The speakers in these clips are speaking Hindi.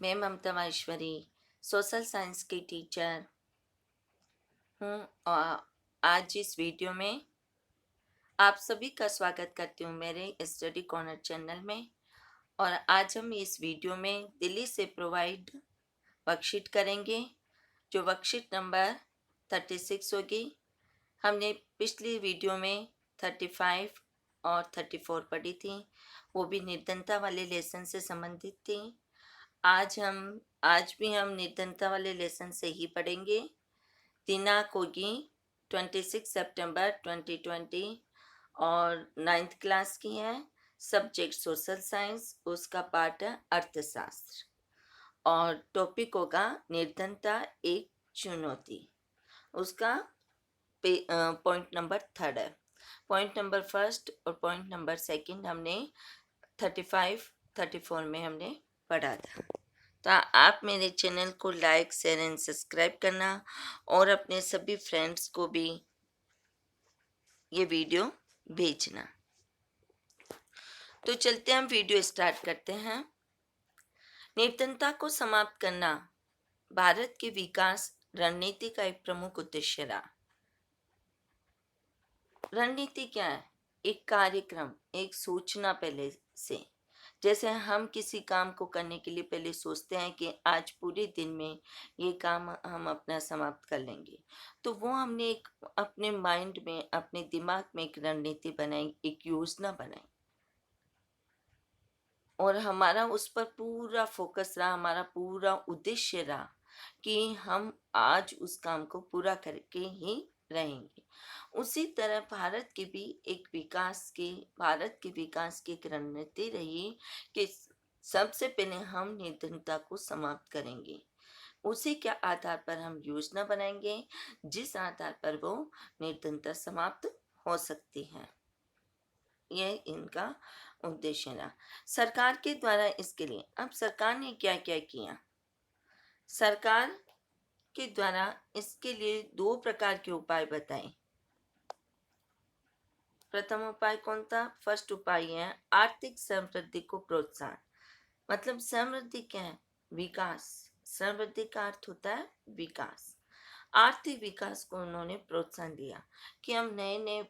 मैं ममता माहेश्वरी सोशल साइंस की टीचर हूँ। आज इस वीडियो में आप सभी का स्वागत करती हूँ मेरे स्टडी कॉर्नर चैनल में। और आज हम इस वीडियो में दिल्ली से प्रोवाइड वर्कशीट करेंगे, जो वर्कशीट नंबर 36 होगी। हमने पिछली वीडियो में 35 और 34 पढ़ी थी, वो भी निर्धनता वाले लेसन से संबंधित थी। आज भी हम निर्धनता वाले लेसन से ही पढ़ेंगे। दिनांक होगी 26 सितंबर 2020 और 9th क्लास की है। सब्जेक्ट सोशल साइंस, उसका पार्ट है अर्थशास्त्र और टॉपिक होगा निर्धनता एक चुनौती। उसका पॉइंट नंबर 3 है। पॉइंट नंबर फर्स्ट और पॉइंट नंबर सेकंड हमने 35 34 में हमने पढ़ा था। तो आप मेरे चैनल को लाइक शेयर एंड सब्सक्राइब करना और अपने सभी फ्रेंड्स को भी ये वीडियो भेजना। तो चलते हम वीडियो स्टार्ट करते हैं। निर्धनता को समाप्त करना भारत के विकास रणनीति का एक प्रमुख उद्देश्य रहा। रणनीति क्या है? एक कार्यक्रम, एक सूचना पहले से। जैसे हम किसी काम को करने के लिए पहले सोचते हैं कि आज पूरे दिन में ये काम हम अपना समाप्त कर लेंगे, तो वो हमने एक अपने माइंड में, अपने दिमाग में एक रणनीति बनाई, एक योजना बनाई और हमारा उस पर पूरा फोकस रहा, हमारा पूरा उद्देश्य रहा कि हम आज उस काम को पूरा करके ही रहेंगे। उसी तरह भारत के विकास की एक रणनीति रही कि सबसे पहले हम निर्धनता को समाप्त करेंगे। उसी के आधार पर हम योजना बनाएंगे, जिस आधार पर वो निर्धनता समाप्त हो सकती है। यह इनका उद्देश्य रहा। सरकार के द्वारा इसके लिए अब सरकार ने क्या क्या किया? सरकार के द्वारा इसके लिए 2 प्रकार के उपाय बताए। प्रथम उपाय कौन था? फर्स्ट उपाय है आर्थिक समृद्धि को प्रोत्साहन। मतलब समृद्धि क्या है? विकास। समृद्धि का अर्थ होता है विकास। आर्थिक विकास को उन्होंने प्रोत्साहन दिया कि हम नए नए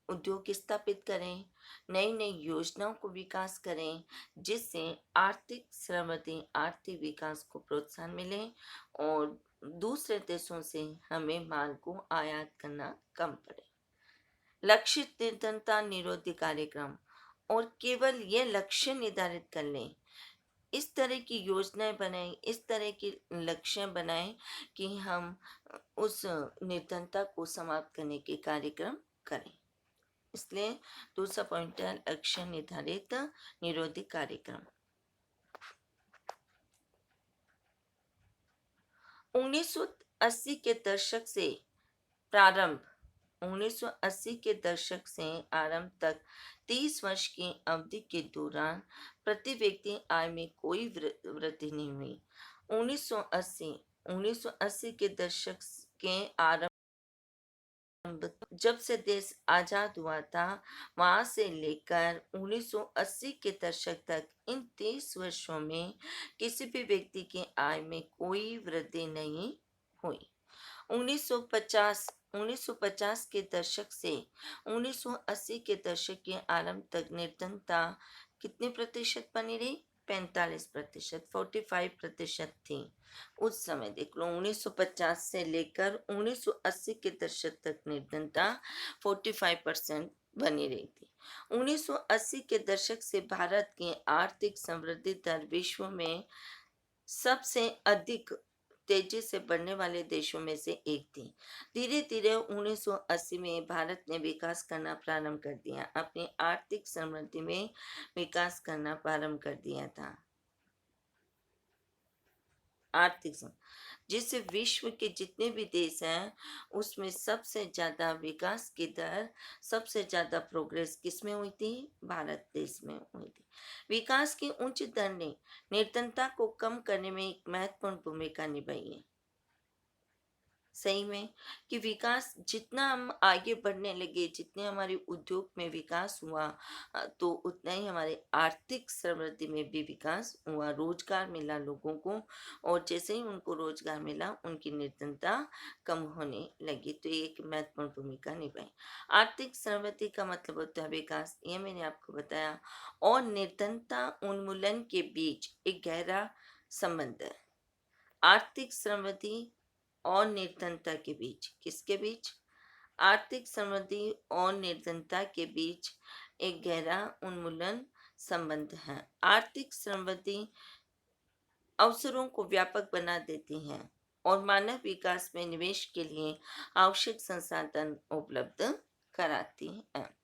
उद्योग स्थापित करें, नई नई योजनाओं को विकास करें, जिससे आर्थिक समृद्धि, आर्थिक विकास को प्रोत्साहन मिले और दूसरे देशों से हमें माल को आयात करना कम पड़े। लक्षित निर्धनता निरोधी कार्यक्रम, और केवल ये लक्ष्य निर्धारित कर लें, इस तरह की योजनाएं बनाएं, इस तरह के लक्ष्य बनाएं कि हम उस निर्धनता को समाप्त करने के कार्यक्रम करें। इसलिए दूसरा पॉइंट है लक्ष्य निर्धारित निरोधी कार्यक्रम। 1980 के दशक से प्रारंभ 1980 के दशक से आरंभ तक 30 वर्ष की अवधि के दौरान प्रति व्यक्ति आय में कोई वृद्धि नहीं हुई। 1980 1980 के दशक के आरंभ, जब से देश आजाद हुआ था, वहां से लेकर 1980 के दशक तक इन 30 वर्षों में किसी भी व्यक्ति की आय में कोई वृद्धि नहीं हुई। 1950 1950 के दशक से 1980 के दशक के आरंभ तक निर्धनता कितने प्रतिशत बनी रही? 45%, 45% थी। उस समय देख लो, 1950 से लेकर 1980 के दशक तक निर्धनता 45% बनी रही थी। 1980 के दशक से भारत की आर्थिक समृद्धि दर विश्व में सबसे अधिक तेजी से बढ़ने वाले देशों में से एक थी। धीरे धीरे 1980 में भारत ने विकास करना प्रारंभ कर दिया, अपनी आर्थिक समृद्धि में विकास करना प्रारंभ कर दिया था। आर्थिक सम जिससे विश्व के जितने भी देश हैं, उसमें सबसे ज्यादा विकास की दर, सबसे ज्यादा प्रोग्रेस किसमें हुई थी? भारत देश में हुई थी। विकास की उच्च दर ने निर्धनता को कम करने में एक महत्वपूर्ण भूमिका निभाई है। सही में कि विकास जितना हम आगे बढ़ने लगे, जितने हमारे उद्योग में विकास हुआ तो उतना ही हमारे आर्थिक समृद्धि में भी विकास हुआ, रोजगार मिला लोगों को। और जैसे ही उनको रोजगार मिला, उनकी निर्धनता कम होने लगी, तो ये एक महत्वपूर्ण भूमिका निभाई। आर्थिक समृद्धि का मतलब होता है विकास, ये मैंने आपको बताया। और निर्धनता उन्मूलन के बीच एक गहरा संबंध है। आर्थिक समृद्धि और निर्धनता के बीच, किसके बीच? आर्थिक समृद्धि और निर्धनता के बीच एक गहरा उन्मूलन संबंध है। आर्थिक समृद्धि अवसरों को व्यापक बना देती है और मानव विकास में निवेश के लिए आवश्यक संसाधन उपलब्ध कराती है।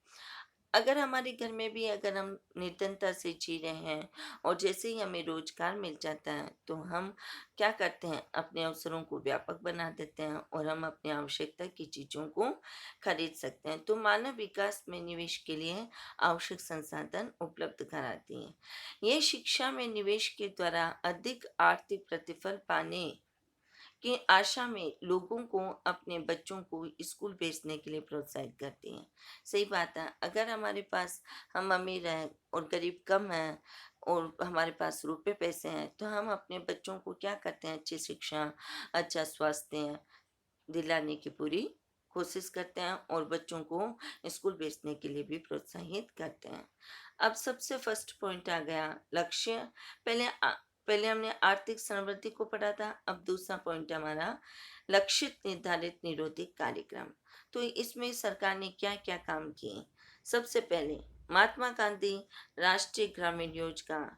अगर हमारे घर में भी अगर हम निर्धनता से जी रहे हैं और जैसे ही हमें रोजगार मिल जाता है, तो हम क्या करते हैं, अपने अवसरों को व्यापक बना देते हैं और हम अपनी आवश्यकता की चीज़ों को खरीद सकते हैं। तो मानव विकास में निवेश के लिए आवश्यक संसाधन उपलब्ध कराती है। ये शिक्षा में निवेश के द्वारा अधिक आर्थिक प्रतिफल पाने की आशा में लोगों को अपने बच्चों को स्कूल भेजने के लिए प्रोत्साहित करती हैं। सही बात है, अगर हमारे पास हम अमीर हैं और गरीब कम हैं और हमारे पास रुपए पैसे हैं, तो हम अपने बच्चों को क्या करते हैं, अच्छी शिक्षा, अच्छा स्वास्थ्य दिलाने की पूरी कोशिश करते हैं और बच्चों को स्कूल भेजने के लिए भी प्रोत्साहित करते हैं। अब सबसे फर्स्ट पॉइंट आ गया लक्ष्य। पहले पहले हमने आर्थिक समृद्धि को पढ़ा था, अब दूसरा पॉइंट हमारा लक्षित निर्धारित निरोधित कार्यक्रम। तो इसमें सरकार ने क्या क्या काम किए? सबसे पहले महात्मा गांधी राष्ट्रीय ग्रामीण योजना।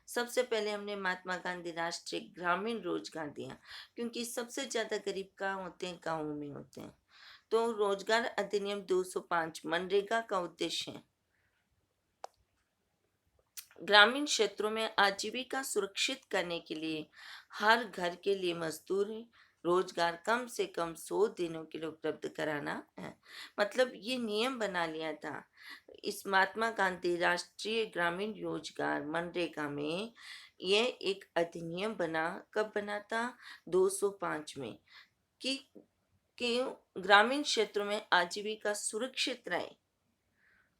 सबसे पहले हमने महात्मा गांधी राष्ट्रीय ग्रामीण रोजगार दिया, क्योंकि सबसे ज्यादा गरीब कहाँ होते हैं, गाँवों में होते हैं। तो रोजगार अधिनियम 205 मनरेगा का उद्देश्य है ग्रामीण क्षेत्रों में आजीविका सुरक्षित करने के लिए हर घर के लिए मजदूरी रोजगार कम से कम 100 दिनों के लिए उपलब्ध कराना है। मतलब ये नियम बना लिया था इस महात्मा गांधी राष्ट्रीय ग्रामीण रोजगार मनरेगा में। ये एक अधिनियम बना, कब बना था? 205 में। कि कि ग्रामीण क्षेत्रों में आजीविका सुरक्षित रहे।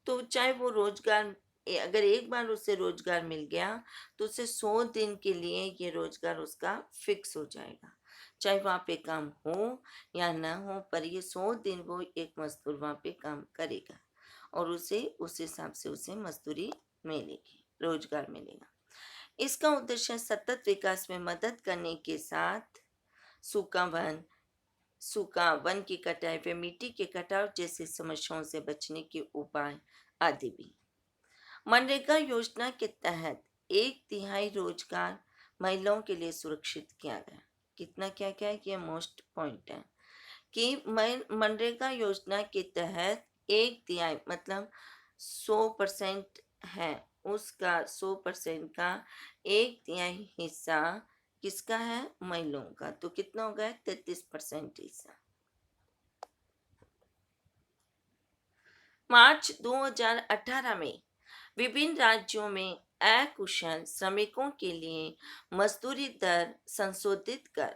तो चाहे वो रोजगार अगर एक बार उसे रोजगार मिल गया, तो उसे 100 दिन के लिए ये रोजगार उसका फिक्स हो जाएगा। चाहे वहाँ पे काम हो या ना हो, पर ये 100 दिन वो एक मजदूर वहाँ पे काम करेगा और उसे उस हिसाब से उसे मजदूरी मिलेगी, रोजगार मिलेगा। इसका उद्देश्य सतत विकास में मदद करने के साथ सूखा वन सूखा वन की कटाई व मिट्टी के कटाव जैसी समस्याओं से बचने के उपाय आदि भी। मनरेगा योजना के तहत 1/3 रोजगार महिलाओं के लिए सुरक्षित किया गया। कितना क्या क्या है, ये मोस्ट पॉइंट है कि मनरेगा योजना के तहत 1/3 मतलब 100% है, उसका 100% का 1/3 हिस्सा किसका है? महिलाओं का। तो कितना हो गया? 33% हिस्सा। मार्च 2018 में विभिन्न राज्यों में अकुशल श्रमिकों के लिए मजदूरी दर संशोधित कर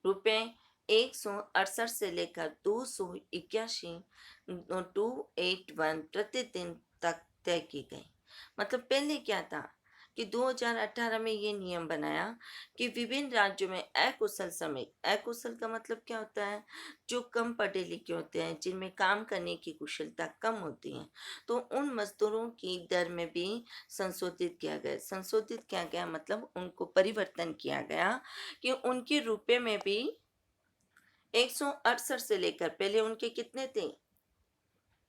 रुपए 168 से लेकर 281 प्रतिदिन तक तय की गई। मतलब पहले क्या था कि 2018 में ये नियम बनाया कि विभिन्न राज्यों में अकुशल श्रमिक, अकुशल का मतलब क्या होता है? जो कम पढ़े लिखे होते हैं, जिनमें काम करने की कुशलता कम होती है, तो उन मजदूरों की दर में भी संशोधित किया गया। संशोधित किया गया मतलब उनको परिवर्तन किया गया कि उनके रुपए में भी 168 से लेकर, पहले उनके कितने थे?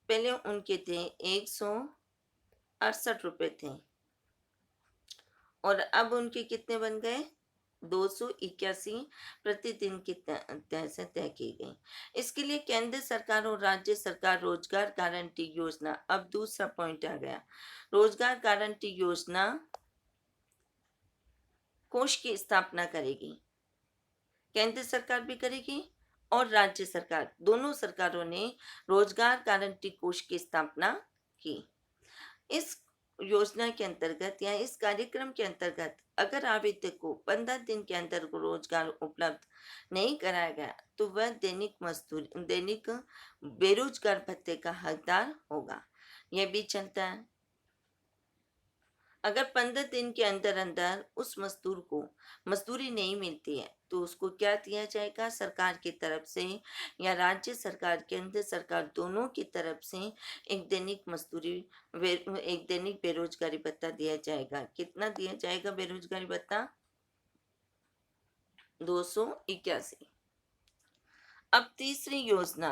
पहले उनके थे 168 रुपए थे और अब उनके कितने बन गए? 281 प्रतिदिन की तय से तय की गई। इसके लिए केंद्र सरकार और राज्य सरकार रोजगार गारंटी योजना, अब दूसरा पॉइंट आ गया, रोजगार गारंटी योजना कोष की स्थापना करेगी। केंद्र सरकार भी करेगी और राज्य सरकार, दोनों सरकारों ने रोजगार गारंटी कोष की स्थापना की। इस योजना के अंतर्गत या इस कार्यक्रम के अंतर्गत अगर आवेदक को 15 दिन के अंदर को रोजगार उपलब्ध नहीं कराया गया तो वह दैनिक बेरोजगार भत्ते का हकदार होगा। यह भी चलता है। अगर 15 दिन के अंदर अंदर उस मजदूर को मजदूरी नहीं मिलती है तो उसको क्या दिया जाएगा, सरकार की तरफ से या राज्य सरकार, केंद्र सरकार दोनों की तरफ से एक दैनिक एक दैनिक बेरोजगारी भत्ता दिया जाएगा। कितना दिया जाएगा बेरोजगारी भत्ता? 281। अब तीसरी योजना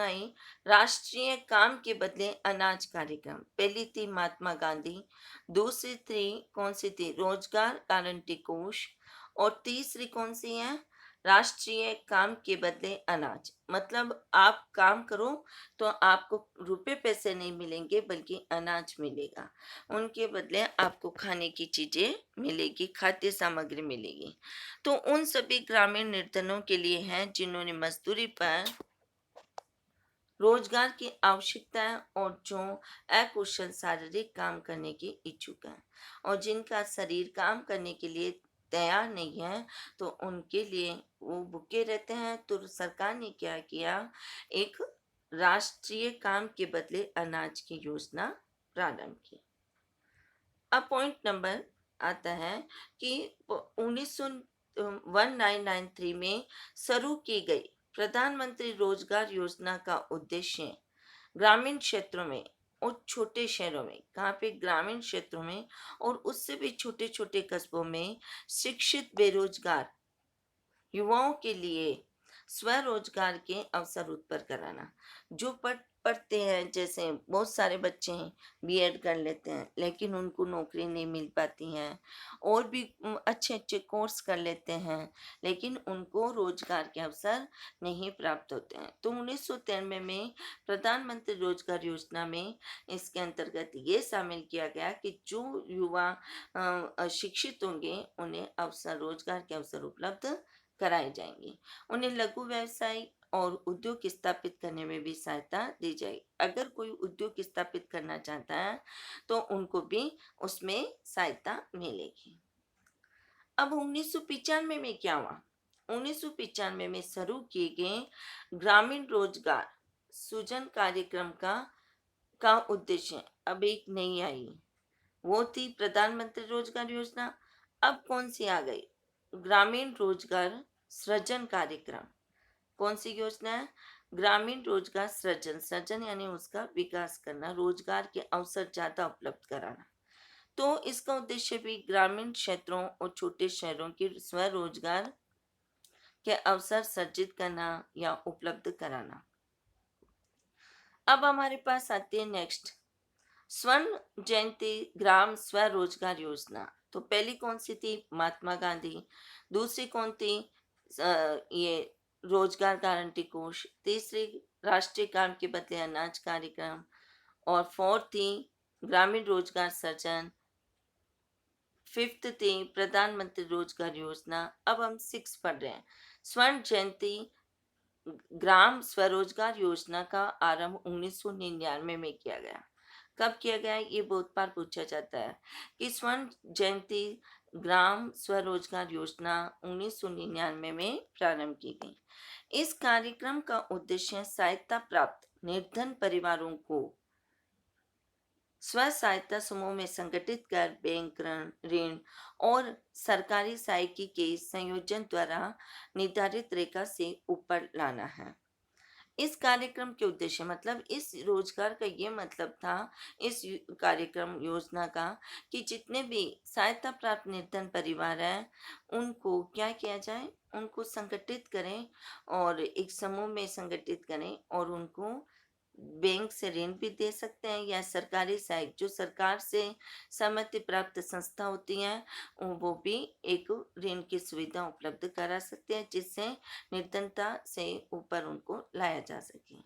आई राष्ट्रीय काम के बदले अनाज कार्यक्रम। पहली थी महात्मा गांधी, दूसरी थी कौन सी थी, रोजगार गारंटी कोष, और तीसरी कौन सी है, राष्ट्रीय काम के बदले अनाज। मतलब आप काम करो तो आपको रुपए पैसे नहीं मिलेंगे बल्कि अनाज मिलेगा, उनके बदले आपको खाने की चीजें मिलेगी, खाद्य सामग्री मिलेगी। तो उन सभी ग्रामीण निर्धनों के लिए है जिन्होंने मजदूरी पर रोजगार की आवश्यकता है और जो अकुशल शारीरिक काम करने के इच्छुक हैं और जिनका शरीर काम करने के लिए तैयार नहीं है तो उनके लिए वो भूखे रहते हैं। तो सरकार ने क्या किया, एक राष्ट्रीय काम के बदले अनाज की योजना प्रारंभ की। अब पॉइंट नंबर आता है कि 1993 में शुरू की गई प्रधानमंत्री रोजगार योजना का उद्देश्य ग्रामीण क्षेत्रों में और छोटे शहरों में, कहाँ पे, ग्रामीण क्षेत्रों में और उससे भी छोटे छोटे कस्बों में शिक्षित बेरोजगार युवाओं के लिए स्वरोजगार के अवसर उत्पन्न कराना। जो पढ़ते हैं, जैसे बहुत सारे बच्चे हैं बीएड कर लेते हैं लेकिन उनको नौकरी नहीं मिल पाती हैं, और भी अच्छे अच्छे कोर्स कर लेते हैं लेकिन उनको रोजगार के अवसर नहीं प्राप्त होते हैं। तो 1993 में प्रधानमंत्री रोजगार योजना में इसके अंतर्गत ये शामिल किया गया कि जो युवा शिक्षित होंगे उन्हें रोजगार के अवसर उपलब्ध कराए जाएंगे। उन्हें लघु व्यवसाय और उद्योग स्थापित करने में भी सहायता दी जाएगी। अगर कोई उद्योग स्थापित करना चाहता है तो उनको भी उसमें सहायता मिलेगी। अब 1995 में क्या हुआ? 1995 में शुरू किए गए ग्रामीण रोजगार सृजन कार्यक्रम का उद्देश्य अब एक नई आई, वो थी प्रधानमंत्री रोजगार योजना। अब कौन सी आ गई? ग्रामीण रोजगार सृजन कार्यक्रम। कौन सी योजना है? ग्रामीण रोजगार सृजन, सृजन यानी उसका विकास करना, रोजगार के अवसर ज्यादा उपलब्ध कराना। तो इसका उद्देश्य भी ग्रामीण क्षेत्रों और छोटे शहरों के स्वरोजगार के अवसर सर्जित करना या उपलब्ध कराना। अब हमारे पास आती है नेक्स्ट स्वर्ण जयंती ग्राम स्वरोजगार योजना। तो पहली कौन सी थी? महात्मा गांधी। दूसरी कौन थी? ये रोजगार गारंटी कोष। तीसरी राष्ट्रीय काम के बदले अनाज कार्यक्रम। और फोर्थ थी ग्रामीण रोजगार सृजन। फिफ्थ थी प्रधानमंत्री रोजगार योजना। अब हम 6 पढ़ रहे हैं। स्वर्ण जयंती ग्राम स्वरोजगार योजना का आरंभ 1999 में किया गया। कब किया गया? ये बहुत बार पूछा जाता है कि स्वर्ण जयंती ग्राम स्वरोजगार योजना 1999 में प्रारंभ की गई। इस कार्यक्रम का उद्देश्य सहायता प्राप्त निर्धन परिवारों को स्व सहायता समूह में संगठित कर बैंक ऋण और सरकारी सहायकी के संयोजन द्वारा निर्धारित रेखा से ऊपर लाना है। इस कार्यक्रम के उद्देश्य, मतलब इस रोजगार का ये मतलब था, इस कार्यक्रम योजना का, कि जितने भी सहायता प्राप्त निर्धन परिवार हैं उनको क्या किया जाए, उनको संगठित करें और एक समूह में संगठित करें और उनको बैंक से ऋण भी दे सकते हैं या सरकारी सहायक जो सरकार से सहमति प्राप्त संस्था होती हैं वो भी एक ऋण की सुविधा उपलब्ध करा सकते हैं जिससे निर्धनता से ऊपर उनको लाया जा सके।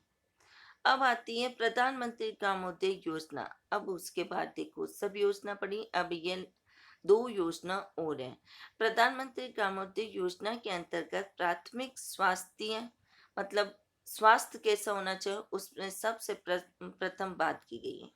अब आती है प्रधानमंत्री ग्रामोदय योजना। अब उसके बाद देखो सब योजना पड़ी, अब ये 2 योजना और है। प्रधानमंत्री ग्रामोदय योजना के अंतर्गत प्राथमिक स्वास्थ्य मतलब स्वास्थ्य कैसा होना चाहिए उसमें सबसे प्रथम बात की गई है।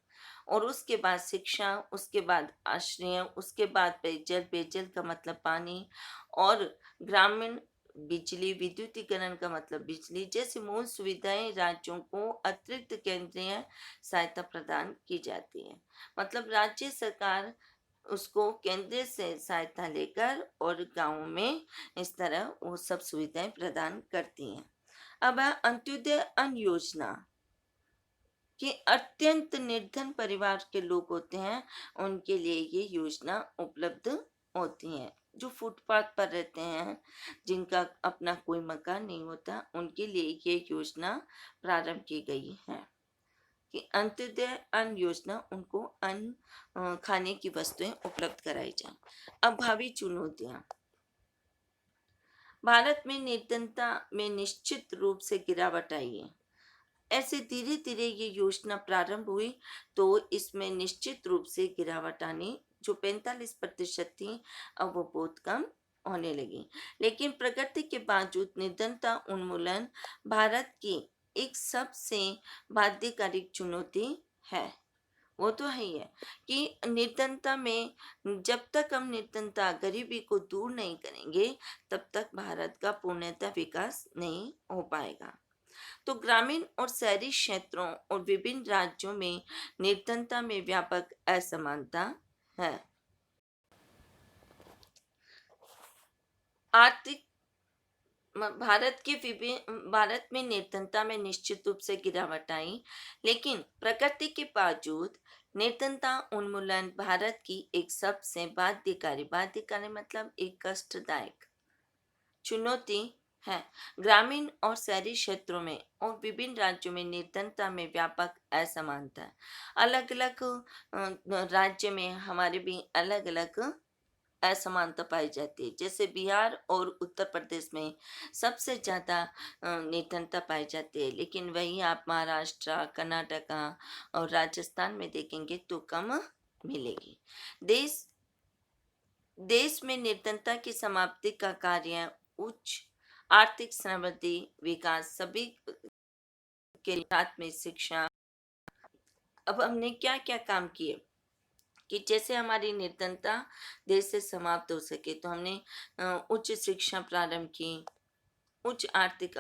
और उसके बाद शिक्षा, उसके बाद आश्रय, उसके बाद पेयजल, पेयजल का मतलब पानी, और ग्रामीण बिजली, विद्युतीकरण का मतलब बिजली जैसी मूल सुविधाएं राज्यों को अतिरिक्त केंद्रीय सहायता प्रदान की जाती है। मतलब राज्य सरकार उसको केंद्र से सहायता लेकर और गांवों में इस तरह वो सब सुविधाएं प्रदान करती हैं। अब है अंत्योदय अन्न योजना, कि अत्यंत निर्धन परिवार के लोग होते हैं, उनके लिए ये योजना उपलब्ध होती है। जो फुटपाथ पर रहते हैं, जिनका अपना कोई मकान नहीं होता, उनके लिए ये योजना प्रारंभ की गई है कि अंत्योदय अन्न योजना, उनको अन्न खाने की वस्तुएं उपलब्ध कराई जाए। अब भावी चुनौतियां, भारत में निर्धनता में निश्चित रूप से गिरावट आई है। ऐसे धीरे धीरे ये योजना प्रारंभ हुई तो इसमें निश्चित रूप से गिरावट आनी, जो 45% थी, अब वो बहुत कम होने लगी। लेकिन प्रगति के बावजूद निर्धनता उन्मूलन भारत की एक सबसे बाध्यकारी चुनौती है। वो तो है ही है कि निर्धनता में, जब तक हम निर्धनता गरीबी को दूर नहीं करेंगे, तब तक भारत का पूर्णतः विकास नहीं हो पाएगा। तो ग्रामीण और शहरी क्षेत्रों और विभिन्न राज्यों में निर्धनता में व्यापक असमानता है। आर्थिक भारत में निर्धनता में निश्चित रूप से गिरावट आई, लेकिन प्रगति के बावजूद निर्धनता उन्मूलन भारत की एक सबसे बाध्यकारी मतलब एक कष्टदायक चुनौती है। ग्रामीण और शहरी क्षेत्रों में और विभिन्न राज्यों में निर्धनता में व्यापक असमानता है। अलग अलग राज्य में हमारे भी अलग अलग असमानता पाई जाती है। जैसे बिहार और उत्तर प्रदेश में सबसे ज़्यादा निर्धनता पाई जाती है, लेकिन वहीं आप महाराष्ट्र, कर्नाटका और राजस्थान में देखेंगे तो कम मिलेगी। देश देश में निर्धनता की समाप्ति का कार्य उच्च आर्थिक समृद्धि, विकास सभी के साथ में शिक्षा। अब हमने क्या क्या काम किए कि जैसे हमारी निर्धनता देश से समाप्त हो सके, तो हमने उच्च शिक्षा प्रारंभ की, उच्च आर्थिक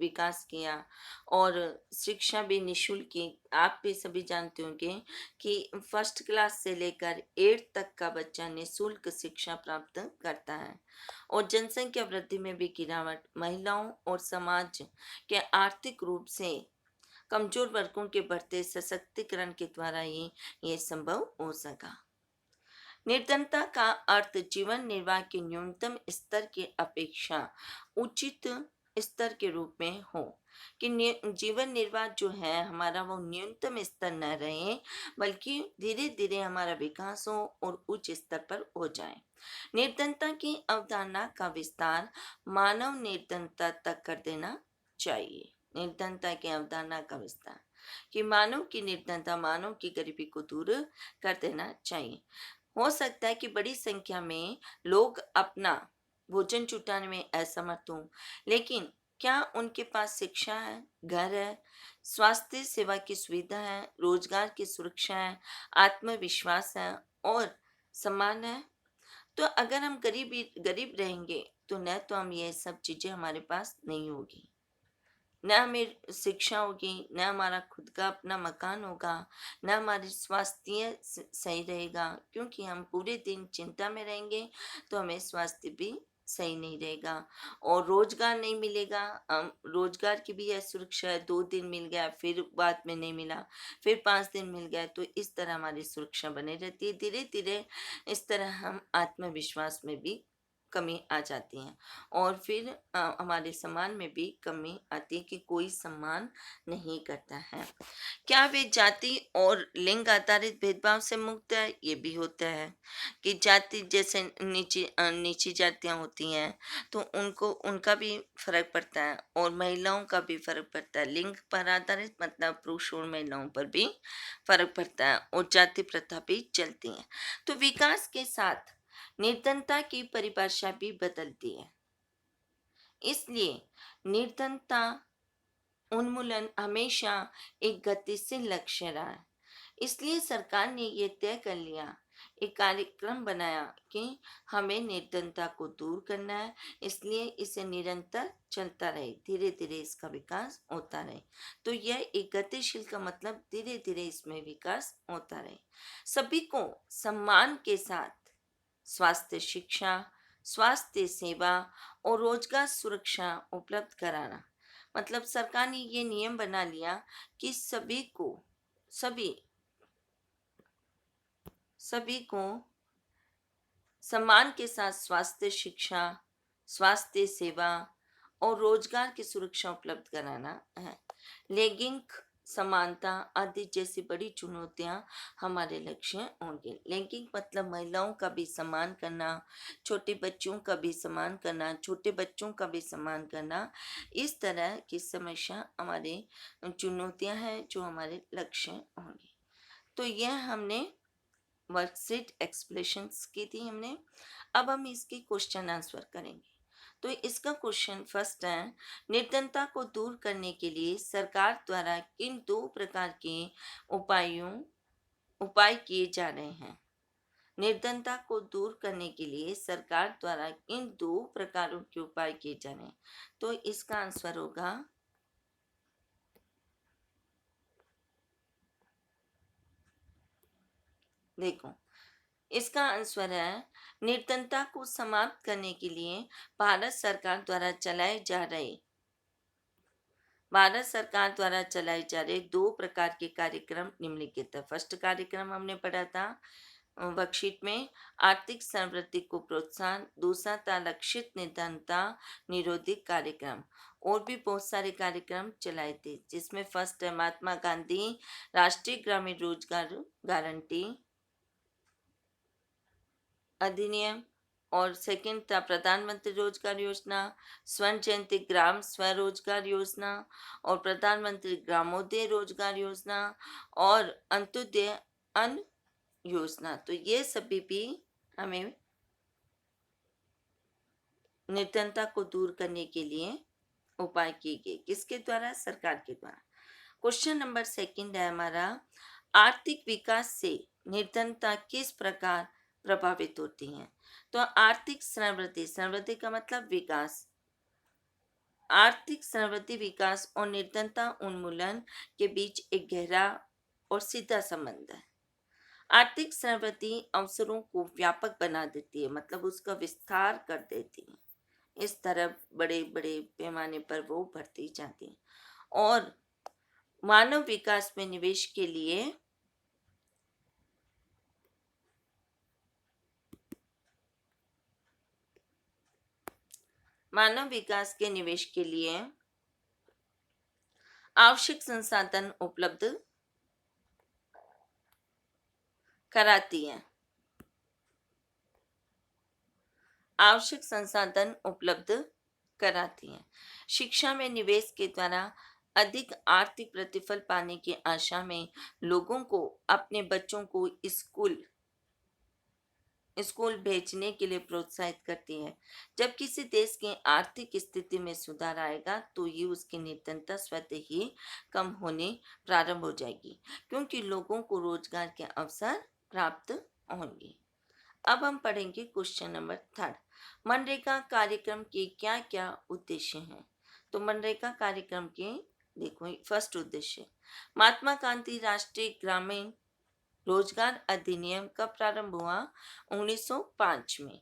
विकास किया, और शिक्षा भी निशुल्क की। आप भी सभी जानते होंगे कि फर्स्ट क्लास से लेकर 8 तक का बच्चा निशुल्क शिक्षा प्राप्त करता है। और जनसंख्या वृद्धि में भी गिरावट, महिलाओं और समाज के आर्थिक रूप से कमजोर वर्गों के बढ़ते सशक्तिकरण के द्वारा ही ये संभव हो सका। निर्धनता का अर्थ जीवन निर्वाह के न्यूनतम स्तर की अपेक्षा उचित स्तर के रूप में हो, कि जीवन निर्वाह जो है हमारा वो न्यूनतम स्तर न रहे, बल्कि धीरे धीरे हमारा विकास हो और उच्च स्तर पर हो जाए। निर्धनता की अवधारणा का विस्तार मानव निर्धनता तक कर देना चाहिए। निर्धनता की अवधारणा का विस्तार, कि मानव की निर्धनता, मानव की गरीबी को दूर कर देना चाहिए। हो सकता है कि बड़ी संख्या में लोग अपना भोजन जुटाने में असमर्थ हों, लेकिन क्या उनके पास शिक्षा है, घर है, स्वास्थ्य सेवा की सुविधा है, रोजगार की सुरक्षा है, आत्मविश्वास है और सम्मान है? तो अगर हम गरीब रहेंगे, तो न तो हम ये सब चीजें हमारे पास नहीं होगी, न हमें शिक्षा होगी, न हमारा खुद का अपना मकान होगा, न हमारी स्वास्थ्य सही रहेगा, क्योंकि हम पूरे दिन चिंता में रहेंगे तो हमें स्वास्थ्य भी सही नहीं रहेगा। और रोजगार नहीं मिलेगा, हम रोजगार की भी असुरक्षा है, 2 दिन मिल गया फिर बाद में नहीं मिला, फिर 5 दिन मिल गया, तो इस तरह हमारी सुरक्षा बनी रहती है। धीरे धीरे इस तरह हम आत्मविश्वास में भी कमी आ जाती है, और फिर हमारे सम्मान में भी कमी आती है कि कोई सम्मान नहीं करता है। क्या वे जाति और लिंग आधारित भेदभाव से मुक्त है? ये भी होता है कि जाति जैसे नीची जातियां होती हैं, तो उनको उनका भी फर्क पड़ता है, और महिलाओं का भी फर्क पड़ता है। लिंग पर आधारित मतलब पुरुष और महिलाओं पर भी फर्क पड़ता है, और जाति प्रथा भी चलती है। तो विकास के साथ निर्धनता की परिभाषा भी बदलती है। इसलिए निर्धनता उन्मूलन हमेशा एक गतिशील लक्ष्य रहा है। इसलिए सरकार ने ये तय कर लिया, एक कार्यक्रम बनाया कि हमें निर्धनता को दूर करना है, इसलिए इसे निरंतर चलता रहे, धीरे धीरे इसका विकास होता रहे। तो यह एक गतिशील का मतलब धीरे धीरे इसमें विकास होता रहे। सभी को सम्मान के साथ स्वास्थ्य शिक्षा, स्वास्थ्य सेवा और रोजगार सुरक्षा उपलब्ध कराना। मतलब सरकार ने ये नियम बना लिया कि सभी सभी को सम्मान के साथ स्वास्थ्य शिक्षा, स्वास्थ्य सेवा और रोजगार की सुरक्षा उपलब्ध कराना है। लैंगिक समानता आदि जैसी बड़ी चुनौतियां हमारे लक्ष्य होंगे। लैंगिक मतलब महिलाओं का भी सम्मान करना, छोटे बच्चों का भी सम्मान करना, छोटे बच्चों का भी सम्मान करना। इस तरह की समस्या हमारे चुनौतियां हैं जो हमारे लक्ष्य होंगे। तो यह हमने वर्कशीट एक्सप्लेशंस की थी हमने। अब हम इसके क्वेश्चन आंसर करेंगे। तो इसका क्वेश्चन फर्स्ट है, निर्धनता को दूर करने के लिए सरकार द्वारा किन दो प्रकार के उपायों उपाय किए जा रहे हैं? निर्धनता को दूर करने के लिए सरकार द्वारा किन दो प्रकारों के उपाय किए जा रहे हैं? तो इसका आंसर होगा, देखो, इसका आंसर है, निर्धनता को समाप्त करने के लिए भारत सरकार द्वारा चलाए जा रहे भारत सरकार द्वारा चलाए जा रहे दो प्रकार के कार्यक्रम निम्नलिखित है। फर्स्ट कार्यक्रम हमने पढ़ा था वर्कशीट में, आर्थिक समृद्धि को प्रोत्साहन। दूसरा था लक्षित निर्धनता निरोधी कार्यक्रम। और भी बहुत सारे कार्यक्रम चलाए थे, जिसमें फर्स्ट है महात्मा गांधी राष्ट्रीय ग्रामीण रोजगार गारंटी अधिनियम, और सेकंड था प्रधानमंत्री रोजगार योजना, स्वर्ण जयंती ग्राम स्वरोजगार योजना, और प्रधानमंत्री ग्रामोदय रोजगार योजना, और अंत्योदय अन्न योजना। तो ये सभी भी हमें निर्धनता को दूर करने के लिए उपाय किए गए। किसके द्वारा? सरकार के द्वारा। क्वेश्चन नंबर सेकंड है हमारा, आर्थिक विकास से निर्धनता किस प्रकार प्रभावित होती है? तो आर्थिक समृद्धि, समृद्धि का मतलब विकास, आर्थिक समृद्धि विकास और निर्धनता उन्मूलन के बीच एक गहरा और सीधा संबंध है। आर्थिक समृद्धि अवसरों को व्यापक बना देती है, मतलब उसका विस्तार कर देती है। इस तरह बड़े बड़े पैमाने पर वो बढ़ती जाती है। और मानव विकास में निवेश के लिए मानव विकास के निवेश के लिए आवश्यक संसाधन उपलब्ध कराती है। आवश्यक संसाधन उपलब्ध कराती है। शिक्षा में निवेश के द्वारा अधिक आर्थिक प्रतिफल पाने की आशा में लोगों को अपने बच्चों को स्कूल भेजने के लिए प्रोत्साहित करती है। जब किसी देश की आर्थिक स्थिति में सुधार आएगा तो ये उसकी निर्धनता स्वतः ही कम होने प्रारंभ हो जाएगी, क्योंकि लोगों को रोजगार के अवसर प्राप्त होंगे। अब हम पढ़ेंगे क्वेश्चन नंबर थर्ड, मनरेगा कार्यक्रम के क्या क्या उद्देश्य हैं? तो मनरेगा कार्यक्रम के, देखो, फर्स्ट उद्देश्य, महात्मा गांधी राष्ट्रीय ग्रामीण रोजगार अधिनियम कब प्रारंभ हुआ? 1905 में।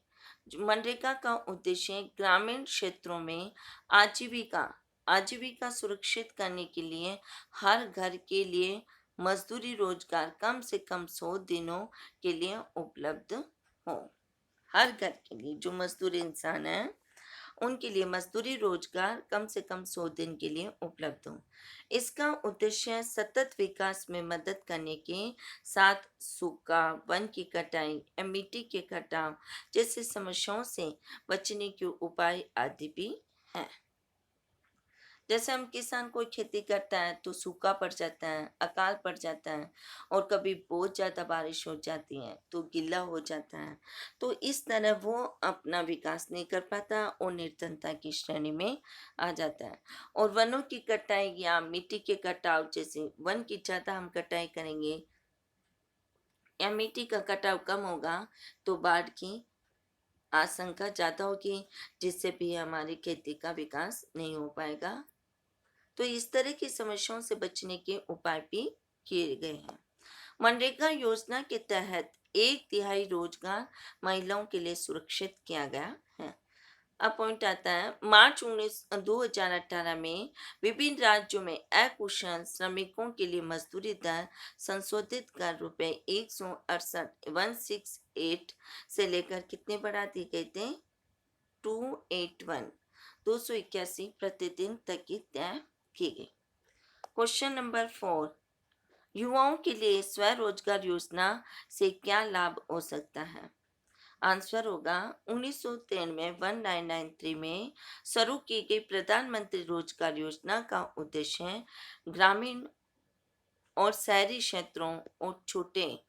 मनरेगा का उद्देश्य ग्रामीण क्षेत्रों में आजीविका आजीविका सुरक्षित करने के लिए हर घर के लिए मजदूरी रोजगार कम से कम 100 दिनों के लिए उपलब्ध हो। हर घर के लिए जो मजदूर इंसान है उनके लिए मजदूरी रोजगार कम से कम 100 दिन के लिए उपलब्ध हो। इसका उद्देश्य सतत विकास में मदद करने के साथ सूखा, वन की कटाई या मिट्टी के कटाव जैसे समस्याओं से बचने के उपाय आदि भी हैं। जैसे हम किसान कोई खेती करता है तो सूखा पड़ जाता है, अकाल पड़ जाता है और कभी बहुत ज़्यादा बारिश हो जाती है तो गीला हो जाता है। तो इस तरह वो अपना विकास नहीं कर पाता और निर्धनता की श्रेणी में आ जाता है। और वनों की कटाई या मिट्टी के कटाव, जैसे वन की ज़्यादा हम कटाई करेंगे या मिट्टी का कटाव कम होगा तो बाढ़ की आशंका ज़्यादा होगी, जिससे भी हमारी खेती का विकास नहीं हो पाएगा। तो इस तरह की समस्याओं से बचने के उपाय भी किए गए हैं। मनरेगा योजना के तहत 1/3 रोजगार महिलाओं के लिए सुरक्षित किया गया है। अब पॉइंट आता है, मार्च 2018 में विभिन्न राज्यों में अकुशल श्रमिकों के लिए मजदूरी दर संशोधित कर रुपए 168 से लेकर कितने बढ़ा दी गई थे, 281 प्रतिदिन तक की तय की गई। क्वेश्चन नंबर 4, युवाओं के लिए स्वरोजगार योजना से क्या लाभ हो सकता है? आंसर होगा 1993 1993 में शुरू की गई प्रधानमंत्री रोजगार योजना का उद्देश्य ग्रामीण और शहरी क्षेत्रों और छोटे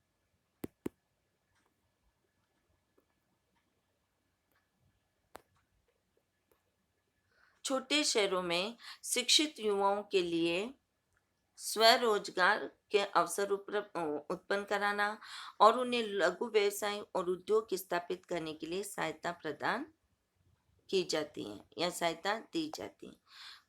शहरों में शिक्षित युवाओं के लिए स्वरोजगार के अवसर उत्पन्न कराना और उन्हें लघु व्यवसाय और उद्योग स्थापित करने के लिए सहायता प्रदान की जाती है या सहायता दी जाती है।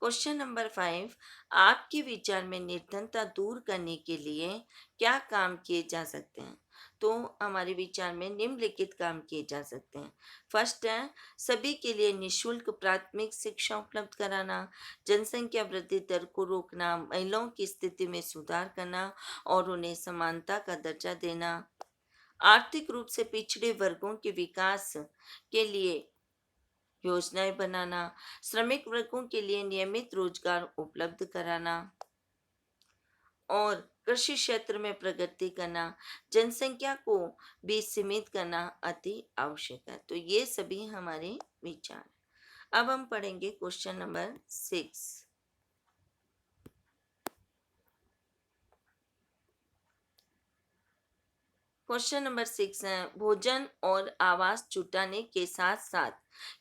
क्वेश्चन नंबर 5, आपके विचार में निर्धनता दूर करने के लिए क्या काम किए जा सकते हैं? तो हमारे विचार में निम्नलिखित काम किए जा सकते हैं। फर्स्ट है, सभी के लिए निशुल्क प्राथमिक शिक्षा उपलब्ध कराना, जनसंख्या वृद्धि दर को रोकना, महिलाओं की स्थिति में सुधार करना और उन्हें समानता का दर्जा देना, आर्थिक रूप से पिछड़े वर्गों के विकास के लिए योजनाएं बनाना, श्रमिक वर्गों के लिए नियमित रोजगार उपलब्ध कराना और कृषि क्षेत्र में प्रगति करना, जनसंख्या को भी सीमित करना अति आवश्यक है। तो ये सभी हमारे विचार हैं। अब हम पढ़ेंगे क्वेश्चन नंबर 6। क्वेश्चन नंबर 6 है, भोजन और आवास जुटाने के साथ साथ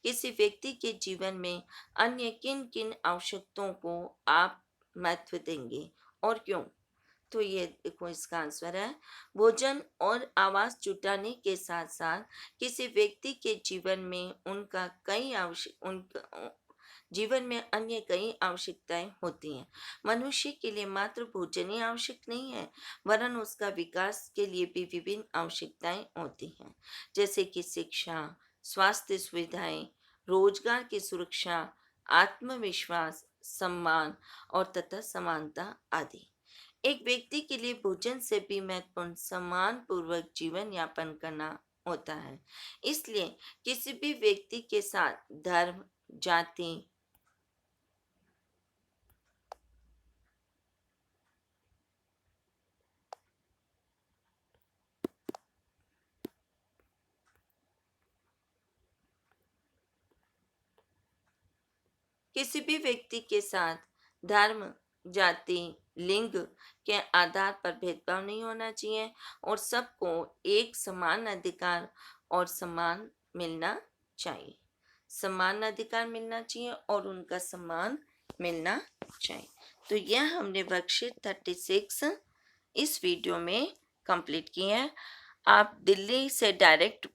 किसी व्यक्ति के जीवन में अन्य किन किन आवश्यकताओं को आप महत्व देंगे और क्यों? तो ये देखो, इसका आंसर है, भोजन और आवास जुटाने के साथ साथ किसी व्यक्ति के जीवन में उनका कई आवश्यक उनका जीवन में अन्य कई आवश्यकताएं होती हैं। मनुष्य के लिए मात्र भोजन ही आवश्यक नहीं है, वरन उसका विकास के लिए भी विभिन्न आवश्यकताएं होती हैं, जैसे कि शिक्षा, स्वास्थ्य सुविधाएं, रोजगार की सुरक्षा, आत्मविश्वास, सम्मान और तथा समानता आदि। एक व्यक्ति के लिए भोजन से भी महत्वपूर्ण सम्मान पूर्वक जीवन यापन करना होता है। इसलिए किसी भी व्यक्ति के साथ धर्म, जाति, किसी भी व्यक्ति के साथ धर्म, जाति, लिंग के आधार पर भेदभाव नहीं होना चाहिए और सबको एक समान अधिकार और सम्मान मिलना चाहिए। समान अधिकार मिलना चाहिए और उनका सम्मान मिलना चाहिए। तो यह हमने वर्कशीट 36 इस वीडियो में कंप्लीट की है। आप दिल्ली से डायरेक्ट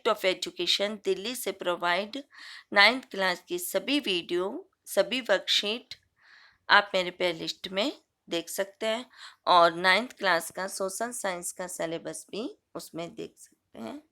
ऑफ एजुकेशन दिल्ली से प्रोवाइड 9th क्लास की सभी वीडियो, सभी वर्कशीट आप मेरे प्ले लिस्ट में देख सकते हैं और 9th क्लास का सोशल साइंस का सिलेबस भी उसमें देख सकते हैं।